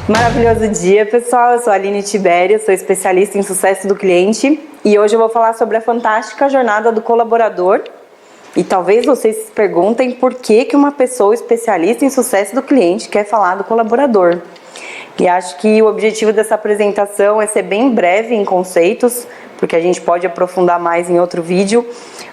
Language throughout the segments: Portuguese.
Maravilhoso dia, pessoal. Eu sou a Aline Tibério, sou especialista em sucesso do cliente e hoje eu vou falar sobre a fantástica jornada do colaborador. E talvez vocês se perguntem por que uma pessoa especialista em sucesso do cliente quer falar do colaborador. E acho que o objetivo dessa apresentação é ser bem breve em conceitos, porque a gente pode aprofundar mais em outro vídeo,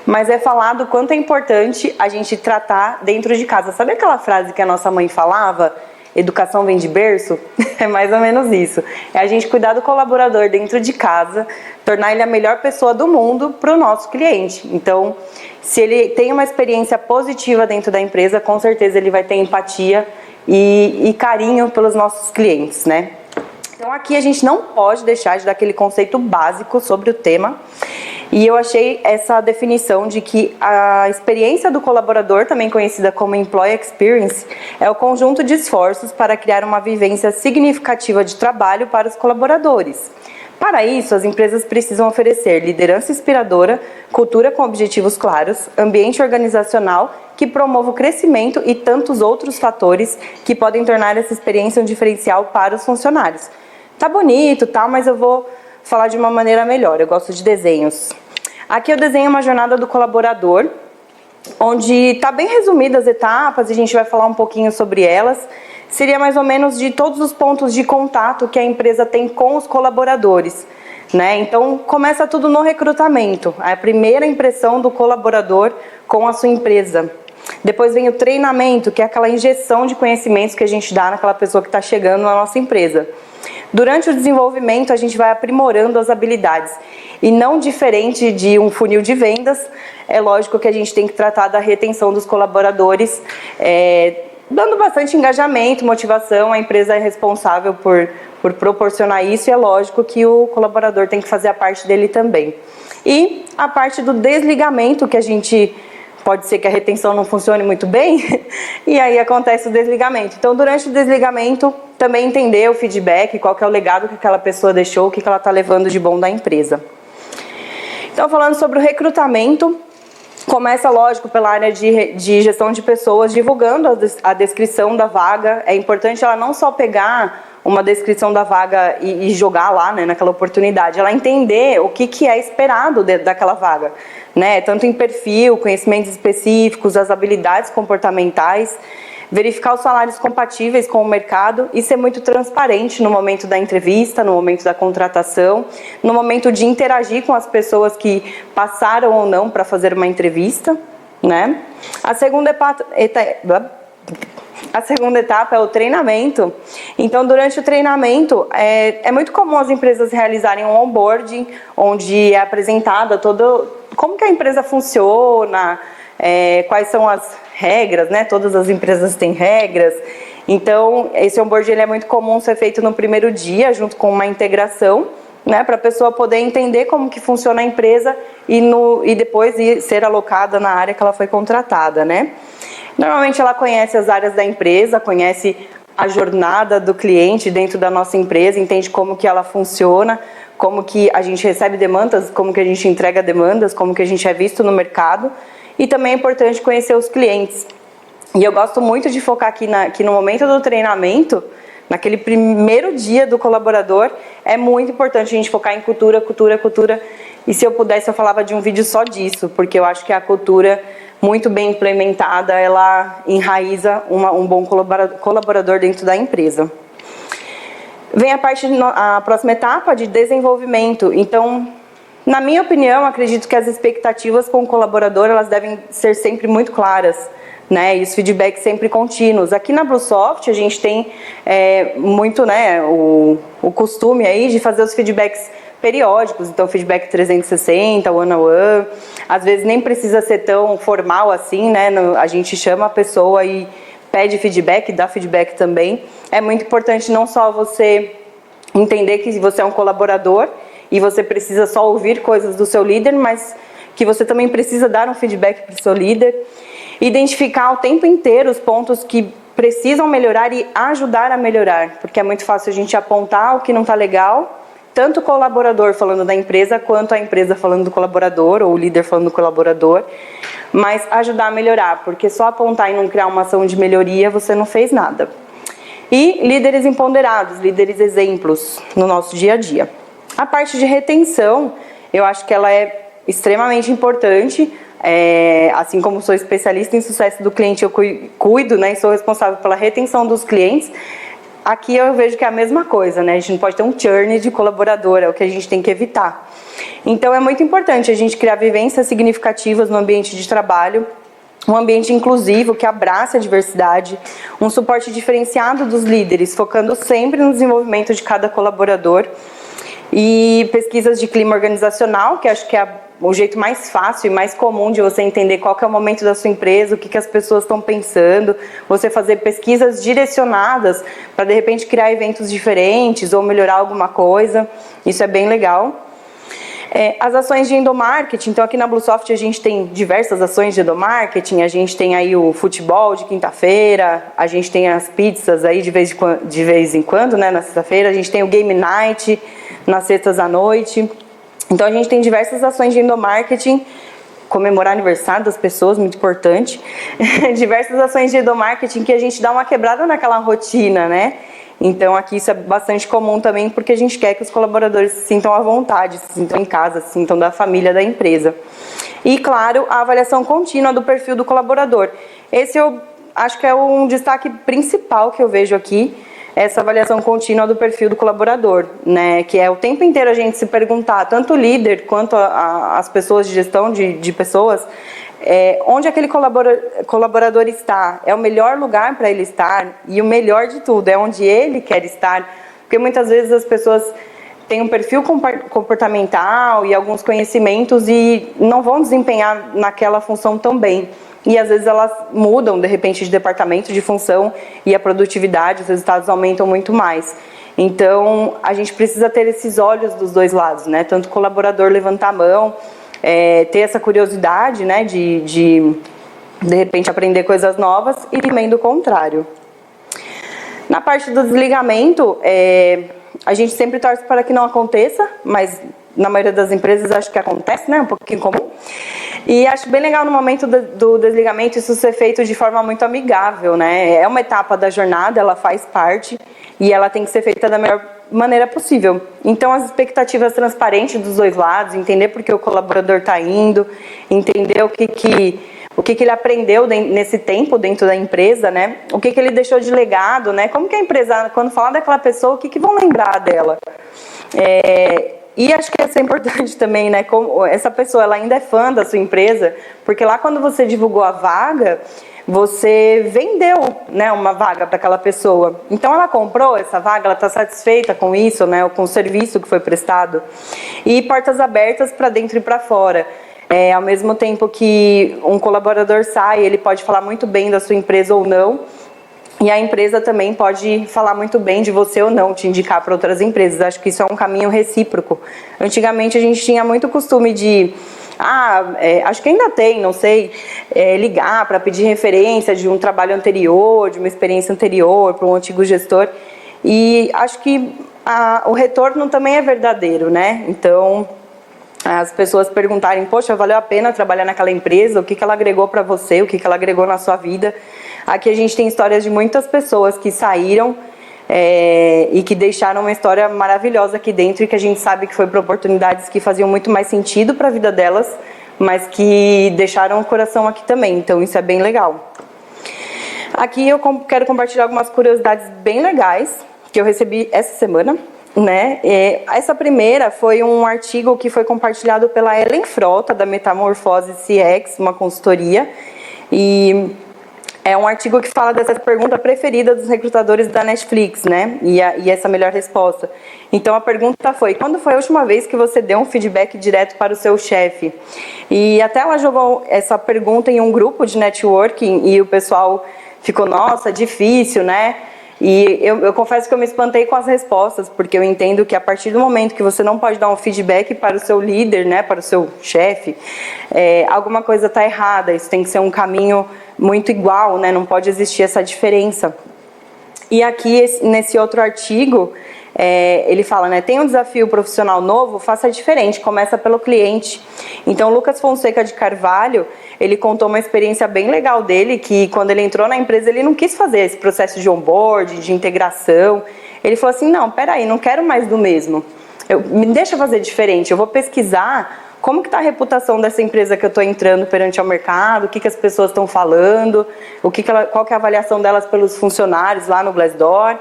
mas é falar do quanto é importante a gente tratar dentro de casa. Sabe aquela frase que a nossa mãe falava? Educação vem de berço? É mais ou menos isso. É a gente cuidar do colaborador dentro de casa, tornar ele a melhor pessoa do mundo para o nosso cliente. Então, se ele tem uma experiência positiva dentro da empresa, com certeza ele vai ter empatia e carinho pelos nossos clientes, né? Então, aqui a gente não pode deixar de dar aquele conceito básico sobre o tema. E eu achei essa definição de que a experiência do colaborador, também conhecida como Employee Experience, é o conjunto de esforços para criar uma vivência significativa de trabalho para os colaboradores. Para isso, as empresas precisam oferecer liderança inspiradora, cultura com objetivos claros, ambiente organizacional que promova o crescimento e tantos outros fatores que podem tornar essa experiência um diferencial para os funcionários. Tá bonito, tá, mas eu vou falar de uma maneira melhor. Eu gosto de desenhos. Aqui eu desenho uma jornada do colaborador, onde está bem resumidas as etapas, e a gente vai falar um pouquinho sobre elas. Seria mais ou menos de todos os pontos de contato que a empresa tem com os colaboradores, né? Então, começa tudo no recrutamento, a primeira impressão do colaborador com a sua empresa. Depois vem o treinamento, que é aquela injeção de conhecimentos que a gente dá naquela pessoa que está chegando na nossa empresa. Durante o desenvolvimento, a gente vai aprimorando as habilidades. E não diferente de um funil de vendas, é lógico que a gente tem que tratar da retenção dos colaboradores, dando bastante engajamento, motivação. A empresa é responsável por proporcionar isso e é lógico que o colaborador tem que fazer a parte dele também. E a parte do desligamento, que a gente... Pode ser que a retenção não funcione muito bem, e aí acontece o desligamento. Então, durante o desligamento, também entender o feedback, qual que é o legado que aquela pessoa deixou, o que ela está levando de bom da empresa. Então, falando sobre o recrutamento, começa, lógico, pela área de gestão de pessoas, divulgando a descrição da vaga. É importante ela não só pegar uma descrição da vaga e jogar lá, né, naquela oportunidade, ela entender o que é esperado daquela vaga, né, tanto em perfil, conhecimentos específicos, as habilidades comportamentais, verificar os salários compatíveis com o mercado e ser muito transparente no momento da entrevista, no momento da contratação, no momento de interagir com as pessoas que passaram ou não para fazer uma entrevista, né. A segunda etapa é o treinamento. Então, durante o treinamento, é muito comum as empresas realizarem um onboarding, onde é apresentada como que a empresa funciona, quais são as regras, né? Todas as empresas têm regras. Então, esse onboarding ele é muito comum ser feito no primeiro dia, junto com uma integração, né? Para a pessoa poder entender como que funciona a empresa e depois ser alocada na área que ela foi contratada, né? Normalmente ela conhece as áreas da empresa, conhece a jornada do cliente dentro da nossa empresa, entende como que ela funciona, como que a gente recebe demandas, como que a gente entrega demandas, como que a gente é visto no mercado. E também é importante conhecer os clientes. E eu gosto muito de focar aqui no momento do treinamento, naquele primeiro dia do colaborador, é muito importante a gente focar em cultura. E se eu pudesse, eu falava de um vídeo só disso, porque eu acho que a cultura muito bem implementada, ela enraiza um bom colaborador dentro da empresa. Vem a próxima etapa de desenvolvimento. Então, na minha opinião, acredito que as expectativas com o colaborador, elas devem ser sempre muito claras, né? E os feedbacks sempre contínuos. Aqui na Bluesoft, a gente tem muito, né, o costume aí de fazer os feedbacks periódicos, então feedback 360, one-on-one, às vezes nem precisa ser tão formal assim, né? A gente chama a pessoa e pede feedback, dá feedback também. É muito importante não só você entender que você é um colaborador e você precisa só ouvir coisas do seu líder, mas que você também precisa dar um feedback para o seu líder. Identificar o tempo inteiro os pontos que precisam melhorar e ajudar a melhorar, porque é muito fácil a gente apontar o que não está legal tanto o colaborador falando da empresa, quanto a empresa falando do colaborador, ou o líder falando do colaborador, mas ajudar a melhorar, porque só apontar e não criar uma ação de melhoria, você não fez nada. E líderes empoderados, líderes exemplos no nosso dia a dia. A parte de retenção, eu acho que ela é extremamente importante. Assim como sou especialista em sucesso do cliente, eu cuido, né, e sou responsável pela retenção dos clientes. Aqui eu vejo que é a mesma coisa, né? A gente não pode ter um churn de colaborador, é o que a gente tem que evitar. Então é muito importante a gente criar vivências significativas no ambiente de trabalho, um ambiente inclusivo que abraça a diversidade, um suporte diferenciado dos líderes, focando sempre no desenvolvimento de cada colaborador, e pesquisas de clima organizacional, que acho que é o jeito mais fácil e mais comum de você entender qual que é o momento da sua empresa, o que as pessoas estão pensando, você fazer pesquisas direcionadas para de repente criar eventos diferentes ou melhorar alguma coisa, isso é bem legal. As ações de endomarketing, então aqui na Bluesoft a gente tem diversas ações de endomarketing, a gente tem aí o futebol de quinta-feira, a gente tem as pizzas aí de vez em quando, né, na sexta-feira, a gente tem o Game Night nas sextas à noite. Então a gente tem diversas ações de endomarketing, comemorar aniversário das pessoas, muito importante, diversas ações de endomarketing que a gente dá uma quebrada naquela rotina, né? Então aqui isso é bastante comum também, porque a gente quer que os colaboradores se sintam à vontade, se sintam em casa, se sintam da família da empresa. E claro, a avaliação contínua do perfil do colaborador. Esse eu acho que é um destaque principal que eu vejo aqui, essa avaliação contínua do perfil do colaborador, né? Que é o tempo inteiro a gente se perguntar, tanto o líder quanto as pessoas de gestão de pessoas, onde aquele colaborador está, é o melhor lugar para ele estar, e o melhor de tudo, é onde ele quer estar, porque muitas vezes as pessoas têm um perfil comportamental e alguns conhecimentos e não vão desempenhar naquela função tão bem. E às vezes elas mudam, de repente, de departamento, de função, e a produtividade, os resultados aumentam muito mais. Então, a gente precisa ter esses olhos dos dois lados, né? Tanto o colaborador levantar a mão, ter essa curiosidade, né? De repente, aprender coisas novas, e também do contrário. Na parte do desligamento, a gente sempre torce para que não aconteça, mas na maioria das empresas acho que acontece, né? Um pouquinho comum. E acho bem legal no momento do desligamento isso ser feito de forma muito amigável, né? É uma etapa da jornada, ela faz parte e ela tem que ser feita da melhor maneira possível. Então as expectativas transparentes dos dois lados, entender por que o colaborador está indo, entender o que ele aprendeu nesse tempo dentro da empresa, né? O que ele deixou de legado, né? Como que a empresa, quando falar daquela pessoa, o que vão lembrar dela? E acho que isso é importante também, né? Como essa pessoa ela ainda é fã da sua empresa, porque lá quando você divulgou a vaga, você vendeu, né, uma vaga para aquela pessoa. Então ela comprou essa vaga, ela está satisfeita com isso, né? Ou com o serviço que foi prestado. E portas abertas para dentro e para fora. Ao mesmo tempo que um colaborador sai, ele pode falar muito bem da sua empresa ou não. E a empresa também pode falar muito bem de você ou não, te indicar para outras empresas. Acho que isso é um caminho recíproco. Antigamente a gente tinha muito costume de, acho que ainda tem, não sei, ligar para pedir referência de um trabalho anterior, de uma experiência anterior, para um antigo gestor. E acho que o retorno também é verdadeiro, né? Então, as pessoas perguntarem, poxa, valeu a pena trabalhar naquela empresa? O que ela agregou para você? O que ela agregou na sua vida? Aqui a gente tem histórias de muitas pessoas que saíram e que deixaram uma história maravilhosa aqui dentro, e que a gente sabe que foi por oportunidades que faziam muito mais sentido para a vida delas, mas que deixaram o coração aqui também. Então isso é bem legal. Aqui eu quero compartilhar algumas curiosidades bem legais que eu recebi essa semana, né? Essa primeira foi um artigo que foi compartilhado pela Ellen Frota, da Metamorfose CX, uma consultoria, e é um artigo que fala dessa pergunta preferida dos recrutadores da Netflix, né? E essa melhor resposta. Então a pergunta foi: quando foi a última vez que você deu um feedback direto para o seu chefe? E até ela jogou essa pergunta em um grupo de networking e o pessoal ficou, nossa, difícil, né? E eu confesso que eu me espantei com as respostas, porque eu entendo que a partir do momento que você não pode dar um feedback para o seu líder, né, para o seu chefe, alguma coisa está errada. Isso tem que ser um caminho muito igual, né, não pode existir essa diferença. E aqui, nesse outro artigo, ele fala, né, tem um desafio profissional novo, faça diferente, começa pelo cliente. Então, o Lucas Fonseca de Carvalho, ele contou uma experiência bem legal dele, que quando ele entrou na empresa, ele não quis fazer esse processo de onboarding, de integração. Ele falou assim, não, peraí, não quero mais do mesmo. Me deixa fazer diferente, eu vou pesquisar como que está a reputação dessa empresa que eu estou entrando perante ao mercado, o que as pessoas estão falando, qual que é a avaliação delas pelos funcionários lá no Glassdoor.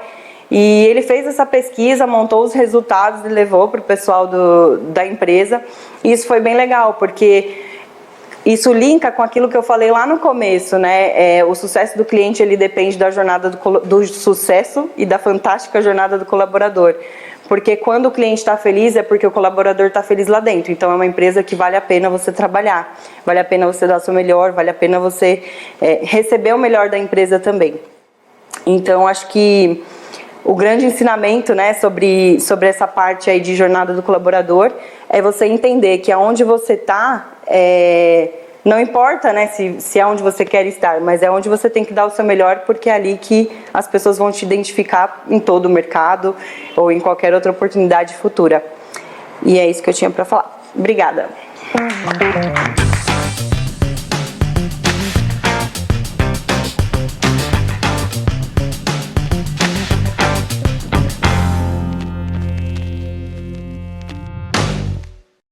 E ele fez essa pesquisa, montou os resultados e levou para o pessoal da empresa. E isso foi bem legal, porque isso linka com aquilo que eu falei lá no começo, né? O sucesso do cliente, ele depende da jornada do sucesso e da fantástica jornada do colaborador. Porque quando o cliente está feliz é porque o colaborador está feliz lá dentro. Então é uma empresa que vale a pena você trabalhar, vale a pena você dar o seu melhor, vale a pena você receber o melhor da empresa também. Então acho que o grande ensinamento, né, sobre essa parte aí de jornada do colaborador é você entender que aonde você está, não importa, né, se é onde você quer estar, mas é onde você tem que dar o seu melhor, porque é ali que as pessoas vão te identificar em todo o mercado ou em qualquer outra oportunidade futura. E é isso que eu tinha para falar. Obrigada.